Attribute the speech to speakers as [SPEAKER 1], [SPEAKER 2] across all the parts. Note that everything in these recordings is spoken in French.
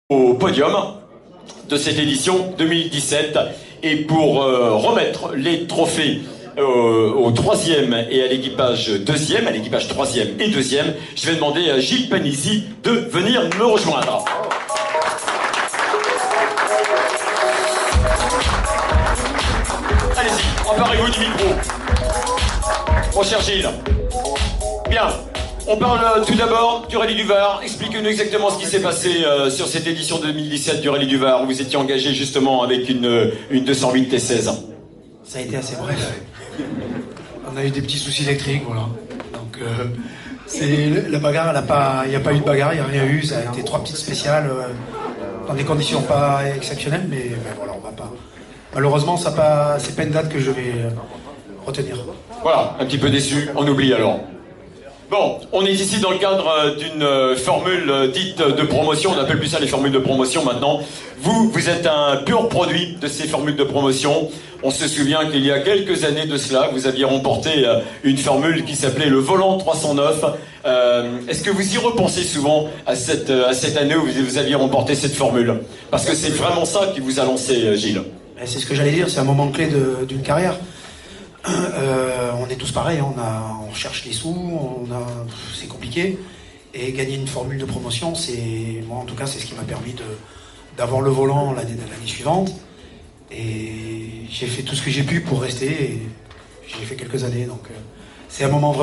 [SPEAKER 1] Au podium de cette édition 2017 et pour remettre les trophées au troisième et à l'équipage deuxième, à l'équipage troisième et deuxième, je vais demander à Gilles Panizzi de venir me rejoindre. Allez-y, emparez-vous du micro. Mon cher Gilles. Bien. On parle tout d'abord du Rallye du Var. Expliquez-nous exactement ce qui s'est passé sur cette édition 2017 du Rallye du Var, où vous étiez engagé justement avec une 208 T16.
[SPEAKER 2] Ça a été assez bref. On a eu des petits soucis électriques, voilà. Donc, la bagarre, il n'y a pas eu de bagarre, il n'y a rien eu. Ça a été 3 petites spéciales, dans des conditions pas exceptionnelles, mais ben, voilà, on va pas. Malheureusement, c'est pas une date que je vais retenir.
[SPEAKER 1] Voilà, un petit peu déçu, on oublie alors. Bon, on est ici dans le cadre d'une formule dite de promotion, on appelle plus ça les formules de promotion maintenant. Vous êtes un pur produit de ces formules de promotion. On se souvient qu'il y a quelques années de cela, vous aviez remporté une formule qui s'appelait le Volant 309. Est-ce que vous y repensez souvent à cette année où vous aviez remporté cette formule? Parce que c'est vraiment ça qui vous a lancé, Gilles.
[SPEAKER 2] C'est ce que j'allais dire, c'est un moment clé d'une carrière. On est tous pareils, on cherche les sous, c'est compliqué. Et gagner une formule de promotion, moi en tout cas, c'est ce qui m'a permis d'avoir le volant l'année suivante. Et j'ai fait tout ce que j'ai pu pour rester. Et j'ai fait quelques années, donc c'est un moment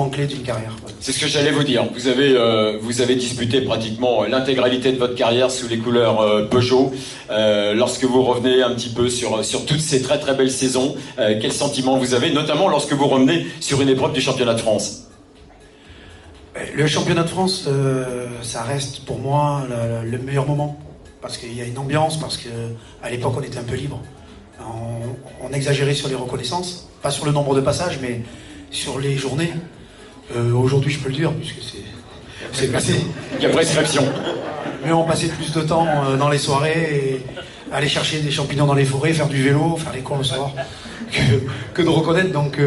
[SPEAKER 2] clé d'une carrière.
[SPEAKER 1] C'est ce que j'allais vous dire. Vous avez disputé pratiquement l'intégralité de votre carrière sous les couleurs Peugeot. Lorsque vous revenez un petit peu sur toutes ces très très belles saisons, quel sentiment vous avez, notamment lorsque vous revenez sur une épreuve du championnat de France?
[SPEAKER 2] Le championnat de France, ça reste pour moi le meilleur moment. Parce qu'il y a une ambiance, parce qu'à l'époque on était un peu libre. On exagérait sur les reconnaissances, pas sur le nombre de passages, mais sur les journées. Aujourd'hui je peux le dire, puisque c'est passé.
[SPEAKER 1] Il y a prescription.
[SPEAKER 2] Mais on passait plus de temps dans les soirées, et aller chercher des champignons dans les forêts, faire du vélo, faire les cours le soir, que de reconnaître. Donc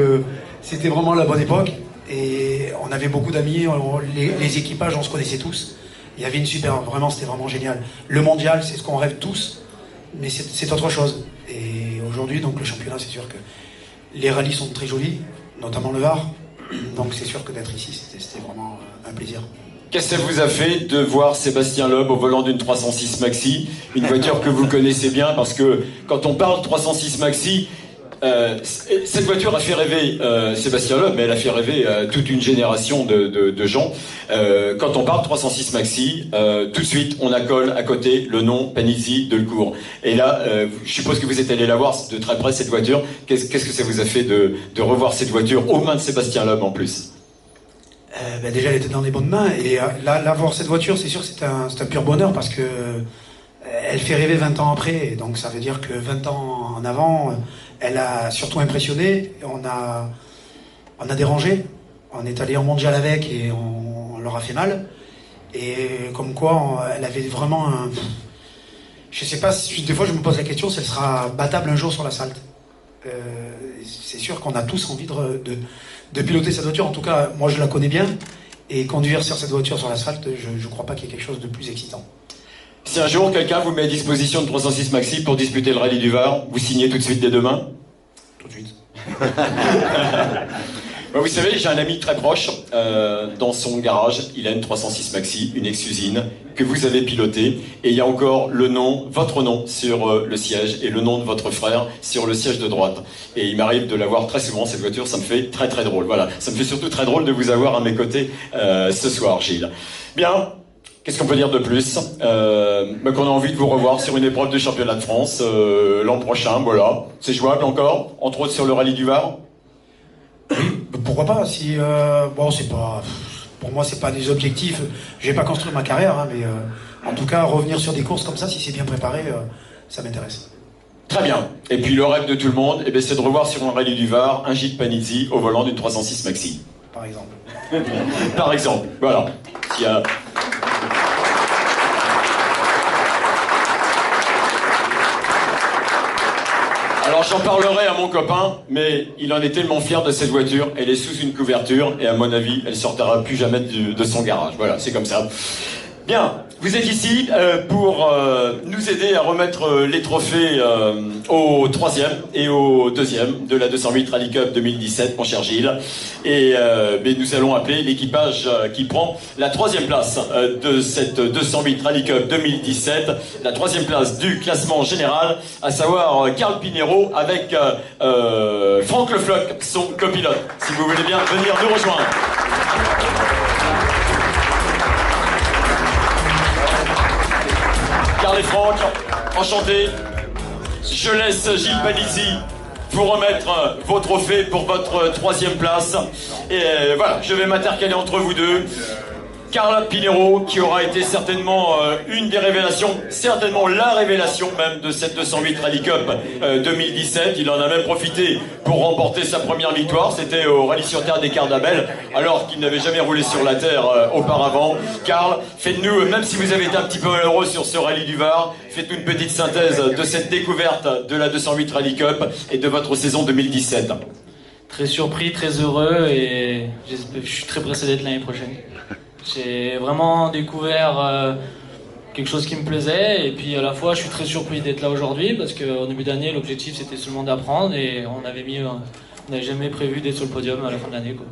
[SPEAKER 2] c'était vraiment la bonne époque. Et on avait beaucoup d'amis, les équipages, on se connaissait tous. Il y avait c'était vraiment génial. Le mondial, c'est ce qu'on rêve tous, mais c'est autre chose. Et aujourd'hui, donc le championnat, c'est sûr que les rallyes sont très jolis, notamment le Var. Donc c'est sûr que d'être ici, c'était vraiment un plaisir.
[SPEAKER 1] Qu'est-ce que ça vous a fait de voir Sébastien Loeb au volant d'une 306 Maxi, une voiture que vous connaissez bien, parce que quand on parle 306 Maxi, cette voiture a fait rêver Sébastien Loeb, mais elle a fait rêver toute une génération de gens. Quand on parle 306 Maxi, tout de suite on accole à côté le nom Panizzi Delcourt. Et là, je suppose que vous êtes allé la voir de très près, cette voiture. Qu'est-ce que ça vous a fait de revoir cette voiture aux mains de Sébastien Loeb en plus?
[SPEAKER 2] Déjà elle était dans les bonnes mains, et là voir cette voiture, c'est sûr que c'est un pur bonheur, parce que elle fait rêver 20 ans après, et donc ça veut dire que 20 ans en avant, elle a surtout impressionné. On a dérangé, on est allé en mondial avec et on leur a fait mal, et comme quoi elle avait vraiment je sais pas, des fois je me pose la question si elle sera battable un jour sur l'asphalte. C'est sûr qu'on a tous envie de piloter cette voiture. En tout cas, moi je la connais bien, et conduire sur cette voiture sur l'asphalte, je crois pas qu'il y ait quelque chose de plus excitant.
[SPEAKER 1] Si un jour quelqu'un vous met à disposition de 306 Maxi pour disputer le Rallye du Var, vous signez tout de suite des deux mains?
[SPEAKER 2] Tout de suite.
[SPEAKER 1] Vous savez, j'ai un ami très proche, dans son garage, il a une 306 Maxi, une ex-usine, que vous avez pilotée, et il y a encore votre nom sur le siège, et le nom de votre frère sur le siège de droite. Et il m'arrive de la voir très souvent, cette voiture, ça me fait très très drôle. Voilà, ça me fait surtout très drôle de vous avoir à mes côtés ce soir, Gilles. Bien. Qu'est-ce qu'on peut dire de plus? Qu'on a envie de vous revoir sur une épreuve de championnat de France l'an prochain, voilà. C'est jouable encore, entre autres sur le Rallye du Var?
[SPEAKER 2] Oui, pourquoi pas, si... c'est pas... Pour moi, c'est pas des objectifs. Je vais pas construire ma carrière, hein, mais en tout cas, revenir sur des courses comme ça, si c'est bien préparé, ça m'intéresse.
[SPEAKER 1] Très bien. Et puis le rêve de tout le monde, c'est de revoir sur un Rallye du Var un Gilles Panizzi au volant d'une 306 Maxi.
[SPEAKER 2] Par exemple.
[SPEAKER 1] Par exemple, voilà. Alors j'en parlerai à mon copain, mais il en est tellement fier de cette voiture, elle est sous une couverture, et à mon avis, elle sortira plus jamais de son garage. Voilà, c'est comme ça. Bien. Vous êtes ici pour nous aider à remettre les trophées au 3e et au 2e de la 208 Rally Cup 2017, mon cher Gilles. Et mais nous allons appeler l'équipage qui prend la 3e place de cette 208 Rally Cup 2017, la 3e place du classement général, à savoir Carl Pinero avec Franck Le Floch, son copilote. Si vous voulez bien venir nous rejoindre. Carl et Franck, enchanté. Je laisse Gilles Palizzi vous remettre vos trophées pour votre 3e place. Et voilà, je vais m'intercaler entre vous deux. Carl Pinero, qui aura été certainement une des révélations, certainement la révélation même de cette 208 Rally Cup 2017. Il en a même profité pour remporter sa première victoire. C'était au Rallye sur Terre des Cardabel, alors qu'il n'avait jamais roulé sur la Terre auparavant. Carl, faites-nous, même si vous avez été un petit peu malheureux sur ce Rallye du Var, faites-nous une petite synthèse de cette découverte de la 208 Rally Cup et de votre saison 2017.
[SPEAKER 3] Très surpris, très heureux et je suis très pressé d'être l'année prochaine. J'ai vraiment découvert quelque chose qui me plaisait et puis à la fois je suis très surpris d'être là aujourd'hui parce qu'au début d'année l'objectif c'était seulement d'apprendre et on n'avait jamais prévu d'être sur le podium à la fin de l'année, quoi.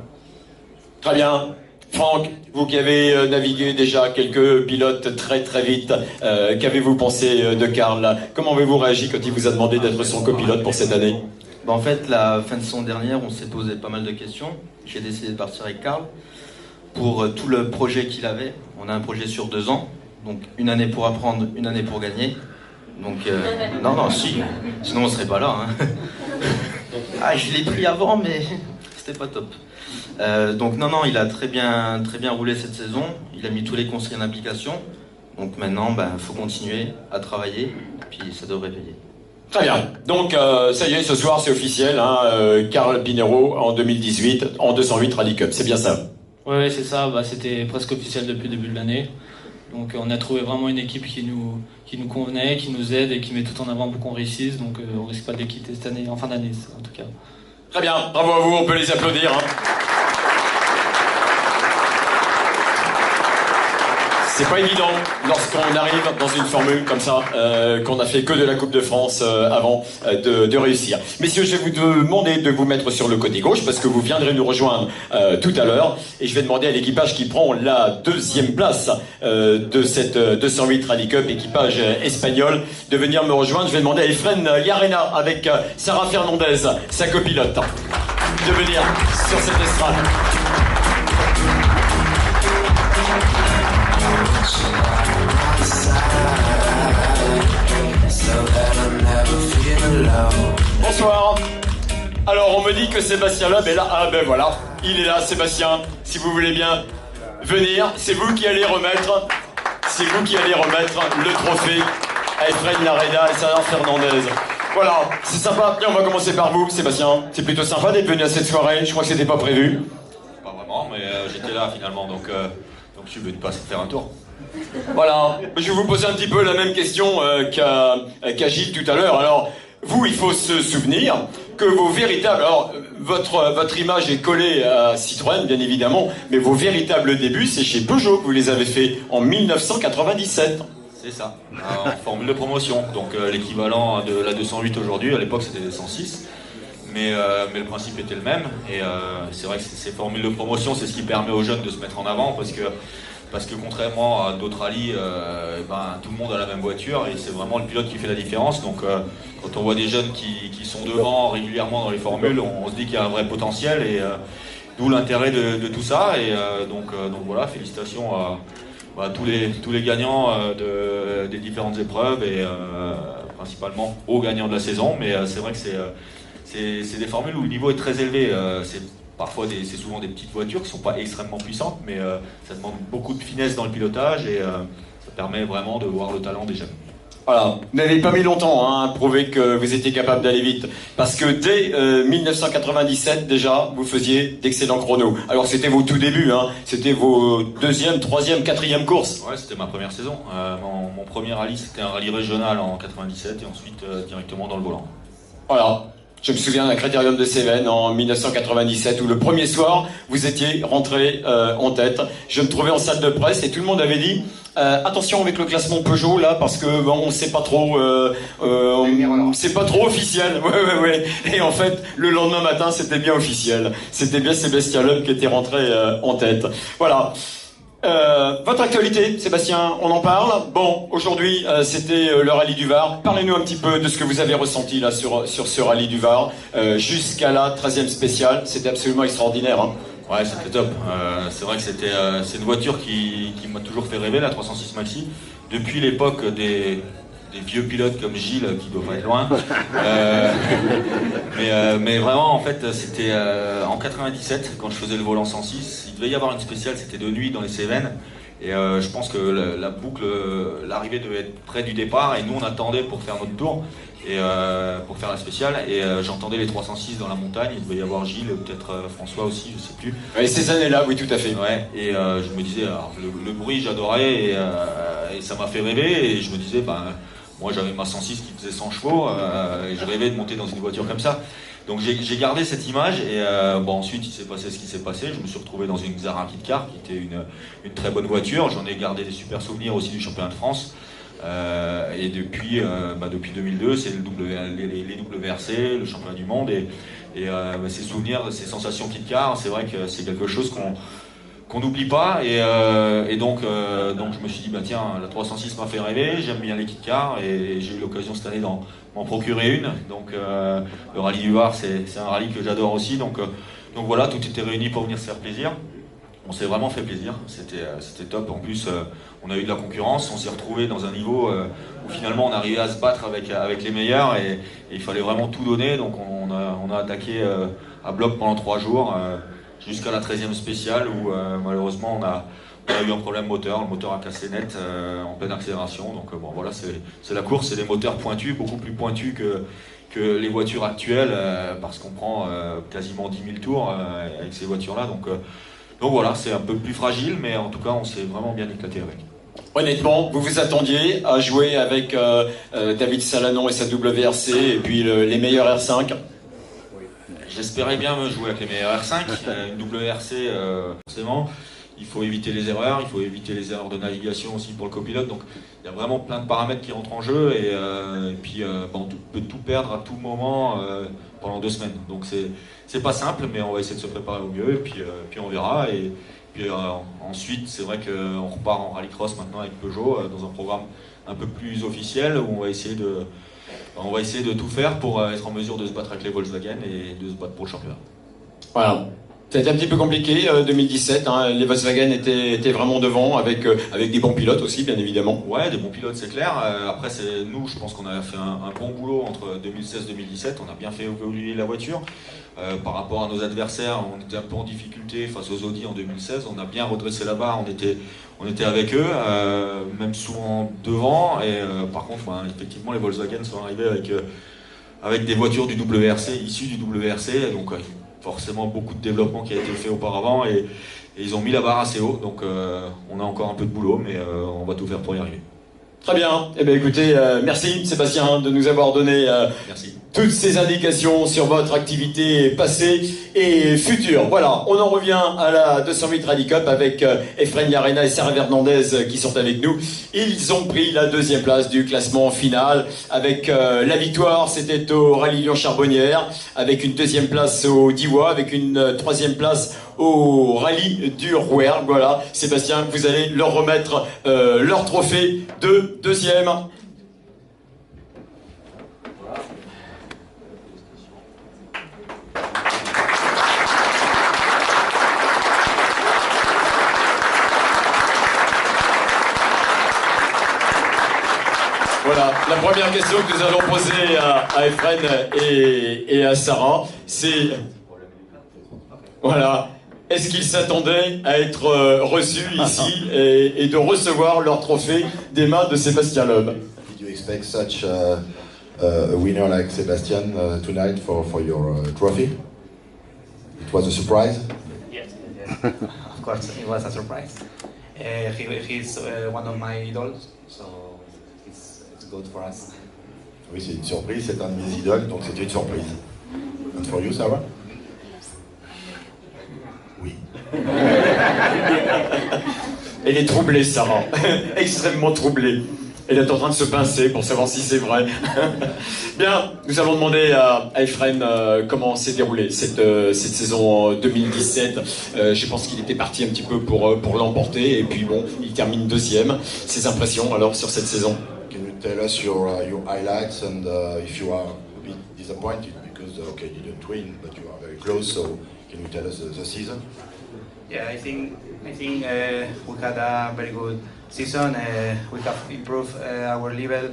[SPEAKER 1] Très bien. Franck, vous qui avez navigué déjà quelques pilotes très très vite, qu'avez-vous pensé de Carl? Comment avez-vous réagi quand il vous a demandé d'être son copilote pour cette année?
[SPEAKER 4] En fait, la fin de saison dernière, on s'est posé pas mal de questions. J'ai décidé de partir avec Carl pour tout le projet qu'il avait. On a un projet sur 2 ans, donc une année pour apprendre, une année pour gagner. Donc, non, si, sinon on serait pas là. Hein. Ah, je l'ai pris avant, mais c'était pas top. Donc non, il a très bien roulé cette saison. Il a mis tous les conseils en application. Donc maintenant, faut continuer à travailler, puis ça devrait payer.
[SPEAKER 1] Très bien. Donc, ça y est, ce soir, c'est officiel. Carl Pinero en 2018, en 208 Rally Cup. C'est bien ça?
[SPEAKER 3] Oui, c'est ça. C'était presque officiel depuis le début de l'année. Donc, on a trouvé vraiment une équipe qui nous convenait, qui nous aide et qui met tout en avant pour qu'on réussisse. Donc, on risque pas de les quitter cette année, en fin d'année, en tout cas.
[SPEAKER 1] Très bien. Bravo à vous. On peut les applaudir. C'est pas évident lorsqu'on arrive dans une formule comme ça, qu'on a fait que de la Coupe de France avant de réussir. Messieurs, je vais vous demander de vous mettre sur le côté gauche parce que vous viendrez nous rejoindre tout à l'heure. Et je vais demander à l'équipage qui prend la 2e place de cette 208 Rally Cup, équipage espagnol, de venir me rejoindre. Je vais demander à Efren Llarena avec Sarah Fernandez, sa copilote, de venir sur cette estrade. Bonsoir. Alors on me dit que Sébastien Loeb est là. Ah ben voilà, il est là, Sébastien. Si vous voulez bien venir, c'est vous qui allez remettre le trophée à Efren Llarena et Sarah Fernandez. Voilà, c'est sympa. Tiens, on va commencer par vous, Sébastien. C'est plutôt sympa d'être venu à cette soirée. Je crois que c'était pas prévu.
[SPEAKER 5] Pas vraiment, mais j'étais là finalement, donc je suis venu passer faire un tour.
[SPEAKER 1] Voilà, je vais vous poser un petit peu la même question qu'à Gilles tout à l'heure. Alors, vous, il faut se souvenir que vos véritables... Alors, votre image est collée à Citroën, bien évidemment, mais vos véritables débuts, c'est chez Peugeot que vous les avez fait en 1997.
[SPEAKER 5] C'est ça, en formule de promotion. Donc l'équivalent de la 208 aujourd'hui, à l'époque c'était 106. Mais le principe était le même. Et c'est vrai que ces formules de promotion, c'est ce qui permet aux jeunes de se mettre en avant parce que contrairement à d'autres rallyes, tout le monde a la même voiture et c'est vraiment le pilote qui fait la différence. Donc quand on voit des jeunes qui sont devant régulièrement dans les formules, on se dit qu'il y a un vrai potentiel et d'où l'intérêt de tout ça. Et donc voilà, félicitations à tous les gagnants des différentes épreuves et principalement aux gagnants de la saison. Mais c'est vrai que c'est des formules où le niveau est très élevé. C'est souvent des petites voitures qui ne sont pas extrêmement puissantes, mais ça demande beaucoup de finesse dans le pilotage et ça permet vraiment de voir le talent des jeunes.
[SPEAKER 1] Voilà, vous n'avez pas mis longtemps à prouver que vous étiez capable d'aller vite, parce que dès 1997 déjà, vous faisiez d'excellents chronos. Alors c'était vos tout débuts, c'était vos 2e, 3e, 4e courses.
[SPEAKER 5] Ouais, c'était ma première saison. Mon premier rallye, c'était un rallye régional en 97 et ensuite directement dans le volant.
[SPEAKER 1] Voilà. Je me souviens d'un critérium de Cévennes en 1997 où le premier soir, vous étiez rentré en tête. Je me trouvais en salle de presse et tout le monde avait dit Attention avec le classement Peugeot là, parce que bon, on sait pas trop, c'est pas trop officiel. Ouais. Et en fait, le lendemain matin, c'était bien officiel. C'était bien Sébastien Loeb qui était rentré en tête. Voilà. Votre actualité, Sébastien, on en parle. Bon, aujourd'hui, c'était le rallye du Var. Parlez-nous un petit peu de ce que vous avez ressenti là sur ce rallye du Var jusqu'à la 13e spéciale. C'était absolument extraordinaire. Hein.
[SPEAKER 5] Ouais, c'était top. C'est vrai que c'est une voiture qui m'a toujours fait rêver, la 306 Maxi. Depuis l'époque des vieux pilotes comme Gilles, qui doivent pas être loin. Mais vraiment, en fait, c'était en 97, quand je faisais le volant 106. Il devait y avoir une spéciale, c'était de nuit dans les Cévennes. Et je pense que la boucle, l'arrivée devait être près du départ. Et nous, on attendait pour faire notre tour. Et pour faire la spéciale, et j'entendais les 306 dans la montagne. Il devait y avoir Gilles, peut-être François aussi, je sais plus.
[SPEAKER 1] Et ces années-là, oui, tout à fait.
[SPEAKER 5] Ouais, et je me disais, alors, le bruit, j'adorais, et ça m'a fait rêver. Et je me disais, moi j'avais ma 106 qui faisait 100 chevaux, et je rêvais de monter dans une voiture comme ça. Donc j'ai gardé cette image, et ensuite il s'est passé ce qui s'est passé. Je me suis retrouvé dans une Xara Kitcar, qui était une très bonne voiture. J'en ai gardé des super souvenirs aussi du championnat de France. Et depuis 2002, c'est les WRC, le championnat du monde, et ces souvenirs, ces sensations Kitcar, c'est vrai que c'est quelque chose qu'on n'oublie pas, et donc je me suis dit, tiens, la 306 m'a fait rêver, j'aime bien les Kitcar, et j'ai eu l'occasion cette année d'en procurer une. Donc le rallye du Var, c'est un rallye que j'adore aussi, donc voilà, tout était réuni pour venir se faire plaisir. On s'est vraiment fait plaisir, c'était top. En plus, on a eu de la concurrence, on s'est retrouvé dans un niveau où finalement on arrivait à se battre avec les meilleurs, et il fallait vraiment tout donner. Donc on a attaqué à bloc pendant 3 jours, jusqu'à la 13e spéciale, où malheureusement on a eu un problème moteur. Le moteur a cassé net en pleine accélération. Donc voilà, c'est la course, c'est des moteurs pointus, beaucoup plus pointus que les voitures actuelles, parce qu'on prend quasiment 10 000 tours avec ces voitures-là. Donc voilà, c'est un peu plus fragile, mais en tout cas, on s'est vraiment bien éclaté avec.
[SPEAKER 1] Honnêtement, vous vous attendiez à jouer avec David Salanon et sa WRC, et puis les meilleurs R5?
[SPEAKER 5] J'espérais bien me jouer avec les meilleurs R5. Une WRC, forcément, il faut éviter les erreurs, il faut éviter les erreurs de navigation aussi pour le copilote. Donc il y a vraiment plein de paramètres qui rentrent en jeu, et puis on peut tout perdre à tout moment pendant 2 semaines. Donc c'est pas simple, mais on va essayer de se préparer au mieux, et puis on verra. Et puis ensuite, c'est vrai qu'on repart en rallycross maintenant avec Peugeot, dans un programme un peu plus officiel, où on va essayer de tout faire pour être en mesure de se battre avec les Volkswagen et de se battre pour le championnat.
[SPEAKER 1] Voilà. C'était un petit peu compliqué, 2017, hein. Les Volkswagen étaient vraiment devant, avec des bons pilotes aussi, bien évidemment.
[SPEAKER 5] Ouais, des bons pilotes, c'est clair. Après, nous, je pense qu'on a fait un bon boulot entre 2016 et 2017. On a bien fait évoluer la voiture. Par rapport à nos adversaires, on était un peu en difficulté face aux Audi en 2016. On a bien redressé la barre, on était avec eux, même souvent devant. Et par contre, effectivement, les Volkswagen sont arrivés avec des voitures du WRC, issues du WRC. Donc, forcément beaucoup de développement qui a été fait auparavant, et ils ont mis la barre assez haut, donc on a encore un peu de boulot, mais on va tout faire pour y arriver.
[SPEAKER 1] Très bien. Eh bien écoutez, merci Sébastien de nous avoir donné
[SPEAKER 5] Merci.
[SPEAKER 1] Toutes ces indications sur votre activité passée et future. Voilà, on en revient à la 208 Rally Cup avec Efren Yarena et Sarah Fernandez qui sont avec nous. Ils ont pris la 2e place du classement final avec la victoire, c'était au Rallye Lyon-Charbonnières, avec une 2e place au Diois, avec une 3e place au Rallye du Rouergue. Voilà, Sébastien, vous allez leur remettre leur trophée de 2e. Voilà, la première question que nous allons poser à Efren et à Sarah, c'est... Voilà, est-ce qu'ils s'attendaient à être reçus ici et de recevoir leur trophée des mains de Sébastien Loeb?
[SPEAKER 6] Did you expect such a winner like Sebastian tonight for your trophy? It was a surprise?
[SPEAKER 7] Yes. Of course, it was a surprise. He's one of my idols, so it's good for us.
[SPEAKER 6] Oui, c'est une surprise, c'est un de mes idoles, donc c'est une surprise. And for you, Sarah? Oui.
[SPEAKER 1] Elle est troublée, Sarah. Extrêmement troublée. Elle est en train de se pincer pour savoir si c'est vrai. Bien, nous allons demander à Efren comment s'est déroulée cette saison 2017. Je pense qu'il était parti un petit peu pour l'emporter. Et puis bon, il termine deuxième. Ses impressions alors sur cette saison?
[SPEAKER 6] Can you tell us your highlights and if you are a bit disappointed because okay you didn't win but you are very close, so can you tell us the season?
[SPEAKER 7] Yeah, I think we had a very good season. We have improved our level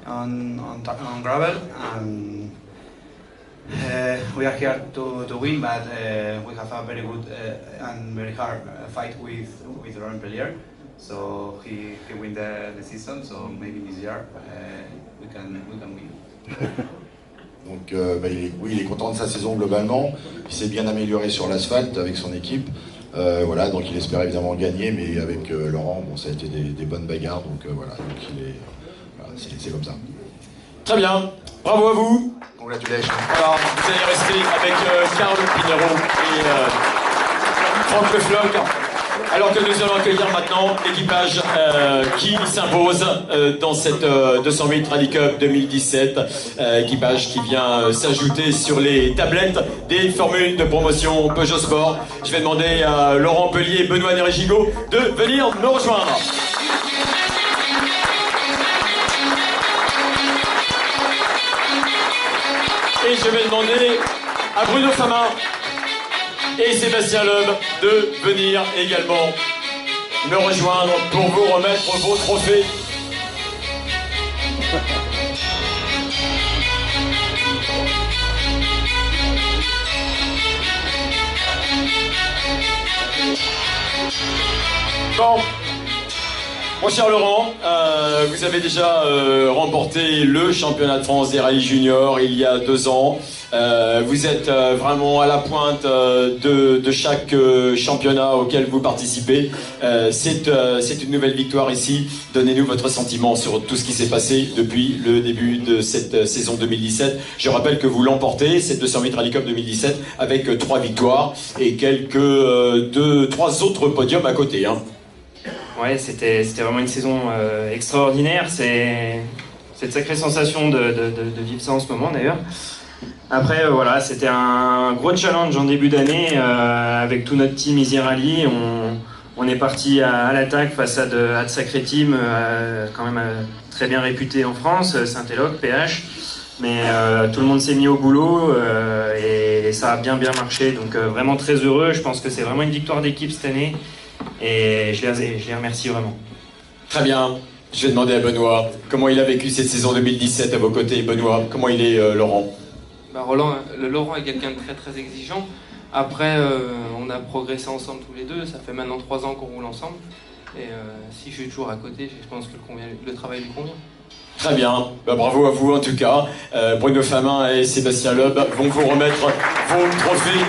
[SPEAKER 7] on gravel, and we are here to win. But we have a very good and very hard fight with Laurent Pellier. So he win the season. So maybe this year we can win.
[SPEAKER 6] Donc il est content de sa saison globalement. Il s'est bien amélioré sur l'asphalte avec son équipe. Voilà, donc il espère évidemment gagner, mais avec Laurent, bon, ça a été des bonnes bagarres, donc voilà, donc c'est comme ça.
[SPEAKER 1] Très bien, bravo à vous.
[SPEAKER 6] Congratulations.
[SPEAKER 1] Alors, vous allez rester avec Carl Pinero et Franck Le Floch. Alors que nous allons accueillir maintenant l'équipage qui s'impose dans cette 208 Rally Cup 2017. Équipage qui vient s'ajouter sur les tablettes des formules de promotion Peugeot Sport. Je vais demander à Laurent Pellier et Benoît Neregigo de venir me rejoindre. Et je vais demander à Bruno Famin et Sébastien Loeb de venir également me rejoindre pour vous remettre vos trophées. Bon, mon cher Laurent, vous avez déjà remporté le championnat de France des rallyes juniors il y a 2 ans. Vous êtes vraiment à la pointe de chaque championnat auquel vous participez. C'est une nouvelle victoire ici. Donnez-nous votre sentiment sur tout ce qui s'est passé depuis le début de cette saison 2017. Je rappelle que vous l'emportez, cette 208 Rally Cup 2017, avec 3 victoires et quelques 3 autres podiums à côté. Hein.
[SPEAKER 8] Ouais, c'était vraiment une saison extraordinaire. C'est une sacrée sensation de vivre ça en ce moment d'ailleurs. Après, voilà, c'était un gros challenge en début d'année avec tout notre team Easy Rally. On est parti à l'attaque face à de sacrés teams quand même très bien réputés en France, Saint-Éloque, PH. Mais tout le monde s'est mis au boulot et ça a bien marché. Donc vraiment très heureux. Je pense que c'est vraiment une victoire d'équipe cette année. Et je les remercie vraiment.
[SPEAKER 1] Très bien. Je vais demander à Benoît comment il a vécu cette saison 2017 à vos côtés. Benoît, comment il est, Laurent?
[SPEAKER 9] Laurent est quelqu'un de très très exigeant. Après, on a progressé ensemble tous les deux. Ça fait maintenant 3 ans qu'on roule ensemble. Et si je suis toujours à côté, je pense que le travail lui convient.
[SPEAKER 1] Très bien. Bravo à vous en tout cas. Bruno Famin et Sébastien Loeb vont vous remettre vos trophées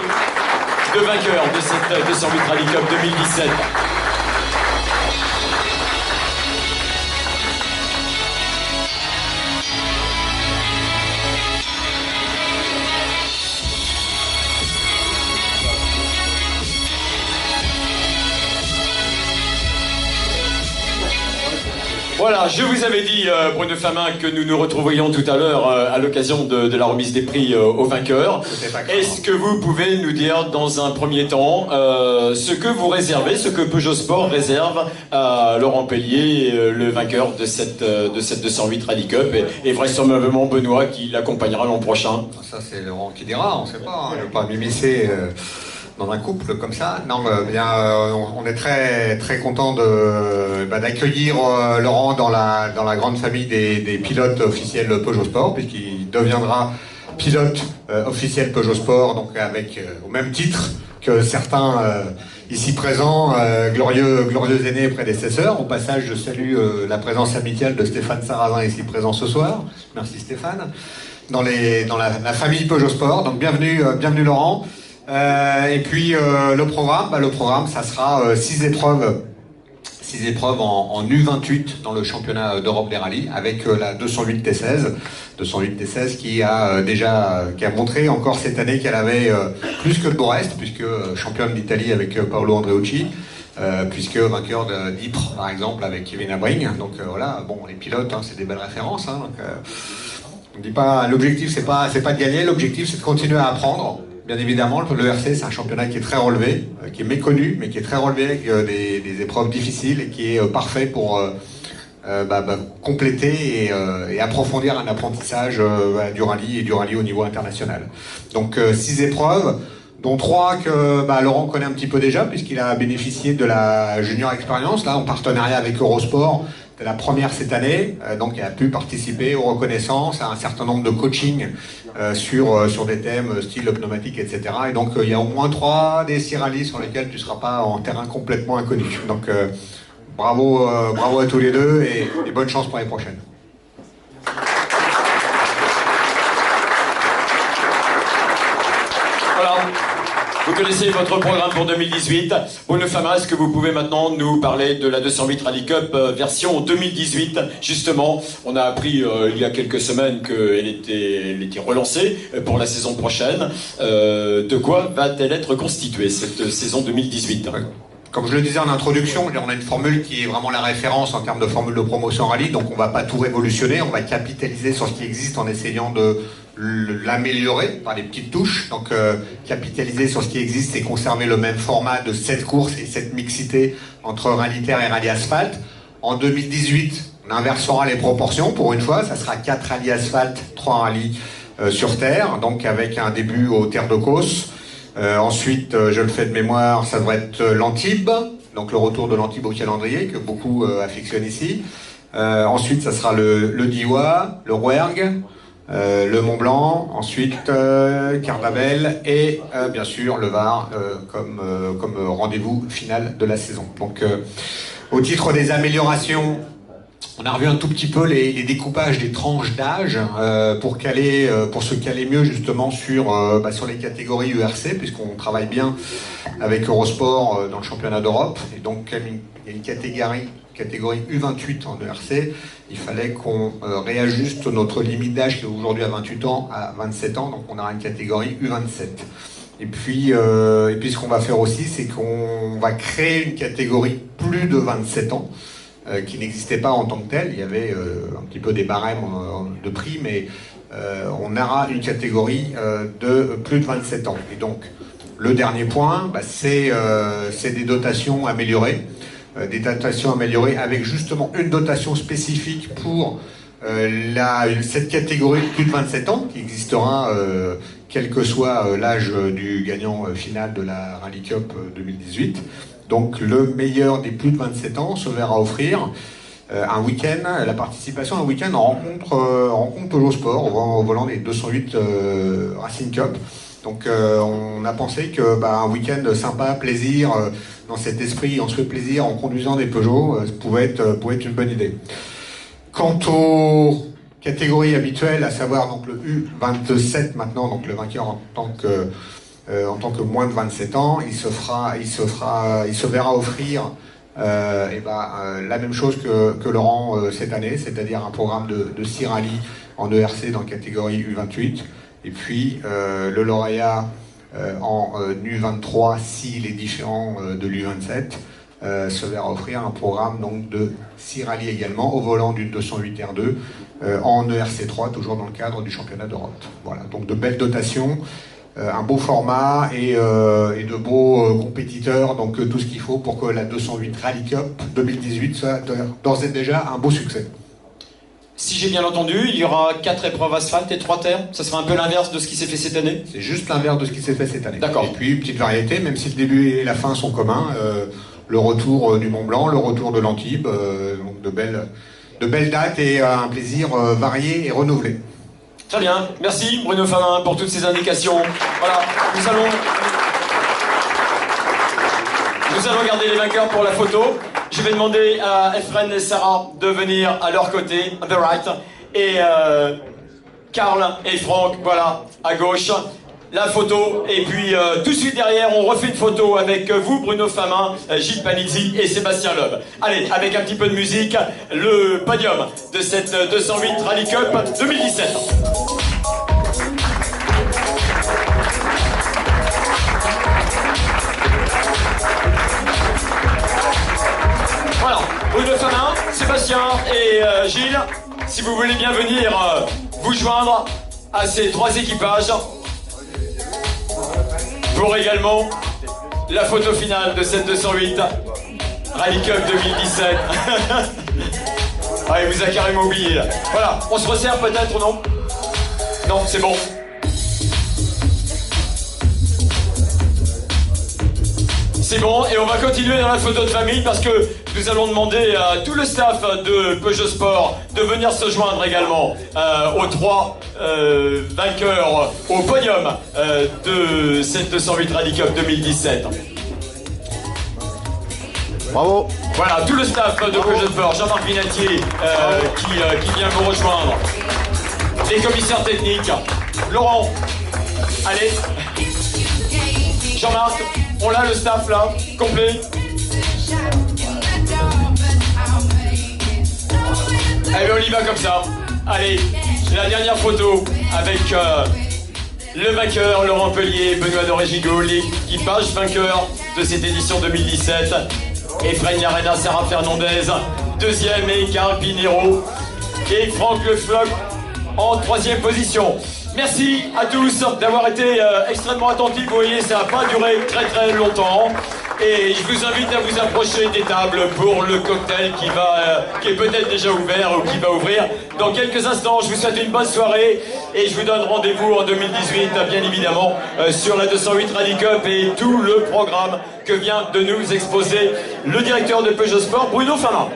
[SPEAKER 1] de vainqueur de cette 208 Rally Cup 2017. Voilà, je vous avais dit, Bruno Famin, que nous nous retrouverions tout à l'heure à l'occasion de la remise des prix aux vainqueurs. Est-ce que vous pouvez nous dire, dans un premier temps, ce que vous réservez, ce que Peugeot Sport réserve à Laurent Pellier, le vainqueur de cette 208 Rally Cup, et vraisemblablement Benoît qui l'accompagnera l'an prochain?
[SPEAKER 10] Ça, c'est Laurent qui dira, on ne sait pas. Je ne veux pas m'immiscer dans un couple comme ça. Non, on est très très content d'accueillir Laurent dans la grande famille des pilotes officiels Peugeot Sport, puisqu'il deviendra pilote officiel Peugeot Sport, donc avec au même titre que certains ici présents, glorieux aînés et prédécesseurs. Au passage, je salue la présence amicale de Stéphane Sarrazin ici présent ce soir. Merci Stéphane. Dans la famille Peugeot Sport. Donc bienvenue Laurent. Et puis le programme, ça sera 6 épreuves en U28 dans le championnat d'Europe des rallyes, avec la 208 T16 qui a montré encore cette année qu'elle avait plus que le beau reste, puisque championne d'Italie avec Paolo Andreucci. puisque vainqueur d'Ypres, par exemple, avec Kevin Abring. Donc voilà, bon, les pilotes, hein, c'est des belles références. Hein, donc, on dit pas, l'objectif, c'est pas de gagner, l'objectif, c'est de continuer à apprendre. Bien évidemment, le RC, c'est un championnat qui est très relevé, qui est méconnu, mais qui est très relevé avec des épreuves difficiles et qui est parfait pour compléter et approfondir un apprentissage du rallye et du rallye au niveau international. Donc 6 épreuves, dont 3 que Laurent connaît un petit peu déjà, puisqu'il a bénéficié de la junior expérience, là, en partenariat avec Eurosport. C'est la première cette année, donc il a pu participer aux reconnaissances, à un certain nombre de coachings sur des thèmes style pneumatique, etc. Et donc il y a au moins 3 des 6 rallyes sur lesquels tu ne seras pas en terrain complètement inconnu. Donc bravo à tous les deux et bonne chance pour les prochaines.
[SPEAKER 1] Voilà. Vous connaissez votre programme pour 2018. Bruno Fama, est-ce que vous pouvez maintenant nous parler de la 208 Rally Cup version 2018? Justement, on a appris il y a quelques semaines qu'elle était relancée pour la saison prochaine. De quoi va-t-elle être constituée, cette saison 2018?
[SPEAKER 10] Comme je le disais en introduction, on a une formule qui est vraiment la référence en termes de formule de promotion rallye, donc on ne va pas tout révolutionner, on va capitaliser sur ce qui existe en essayant de l'améliorer par des petites touches. Donc capitaliser sur ce qui existe et conserver le même format de 7 courses et cette mixité entre rallye terre et rallye asphalte. En 2018, on inversera les proportions pour une fois, ça sera 4 rallyes asphalte, 3 rallyes sur terre, donc avec un début aux terres de Causse. Ensuite, je le fais de mémoire, ça devrait être l'Antibes, donc le retour de l'Antibes au calendrier, que beaucoup affectionnent ici. Ensuite, ça sera le Diois, le Rouergue, le Mont Blanc, ensuite Cardabel et bien sûr le Var comme rendez-vous final de la saison. Donc, au titre des améliorations, on a revu un tout petit peu les découpages des tranches d'âge pour se caler mieux justement sur les catégories URC, puisqu'on travaille bien avec Eurosport dans le championnat d'Europe. Et donc il y a une catégorie U28 en ERC. Il fallait qu'on réajuste notre limite d'âge qui est aujourd'hui à 28 ans à 27 ans. Donc on aura une catégorie U27. Et puis ce qu'on va faire aussi, c'est qu'on va créer une catégorie plus de 27 ans. Qui n'existait pas en tant que tel. Il y avait un petit peu des barèmes de prix, mais on aura une catégorie de plus de 27 ans. Et donc, le dernier point, c'est des dotations améliorées. Des dotations améliorées avec justement une dotation spécifique pour cette catégorie de plus de 27 ans, qui existera quel que soit l'âge du gagnant final de la Rally Cup 2018. Donc le meilleur des plus de 27 ans se verra offrir un week-end, la participation à un week-end en rencontre Peugeot Sport au volant des 208 Racing Cup. Donc on a pensé que un week-end sympa, plaisir, dans cet esprit, on se fait plaisir en conduisant des Peugeot, pouvait être une bonne idée. Quant aux catégories habituelles, à savoir donc le U27 maintenant, donc le vainqueur en tant que moins de 27 ans, il se verra offrir la même chose que Laurent cette année, c'est-à-dire un programme de 6 rallyes en ERC dans la catégorie U28, et puis le lauréat en U23, s'il est différent de l'U27, se verra offrir un programme donc de 6 rallyes également au volant d'une 208 R2 en ERC3, toujours dans le cadre du championnat d'Europe. Voilà, donc de belles dotations. Un beau format et de beaux compétiteurs, donc tout ce qu'il faut pour que la 208 Rally Cup 2018 soit d'ores et déjà un beau succès.
[SPEAKER 1] Si j'ai bien entendu, il y aura 4 épreuves asphalte et 3 terres. Ça sera un peu l'inverse de ce qui s'est fait cette année?
[SPEAKER 10] C'est juste l'inverse de ce qui s'est fait cette année.
[SPEAKER 1] D'accord.
[SPEAKER 10] Et puis une petite variété, même si le début et la fin sont communs, le retour du Mont Blanc, le retour de l'Antibes, donc de belles dates et un plaisir varié et renouvelé.
[SPEAKER 1] Très bien, merci Bruno Famin pour toutes ces indications. Voilà, nous allons garder les vainqueurs pour la photo. Je vais demander à Efren et Sarah de venir à leur côté, à the right, et Karl et Franck, voilà, à gauche. La photo, et puis tout de suite derrière, on refait une photo avec vous, Bruno Famin, Gilles Panizzi et Sébastien Loeb. Allez, avec un petit peu de musique, le podium de cette 208 Rally Cup 2017. Famin, Sébastien et Gilles, si vous voulez bien venir vous joindre à ces 3 équipages pour également la photo finale de cette 208 Rallye Cup 2017. Ah, il vous a carrément oublié là. Voilà, on se resserre peut-être ou non? Non, c'est bon. C'est bon, et on va continuer dans la photo de famille parce que nous allons demander à tout le staff de Peugeot Sport de venir se joindre également aux 3 vainqueurs au podium de cette 208 Rallye Cup 2017.
[SPEAKER 6] Bravo.
[SPEAKER 1] Voilà, tout le staff de Peugeot Sport, Jean-Marc Vinatier qui vient vous rejoindre. Les commissaires techniques, Laurent, allez. Jean-Marc, on l'a le staff là, complet. Allez, on y va comme ça. Allez, la dernière photo avec le vainqueur Laurent Pellier, Benoît Dorégigo, l'équipage vainqueur de cette édition 2017. Efrain Arena, Sarah Fernandez, 2e et Karl Pinero. Et Franck Le Floch en 3e position. Merci à tous d'avoir été extrêmement attentifs. Vous voyez, ça n'a pas duré très longtemps. Et je vous invite à vous approcher des tables pour le cocktail qui est peut-être déjà ouvert ou qui va ouvrir dans quelques instants. Je vous souhaite une bonne soirée et je vous donne rendez-vous en 2018, bien évidemment, sur la 208 Rallye Cup et tout le programme que vient de nous exposer le directeur de Peugeot Sport, Bruno Famin.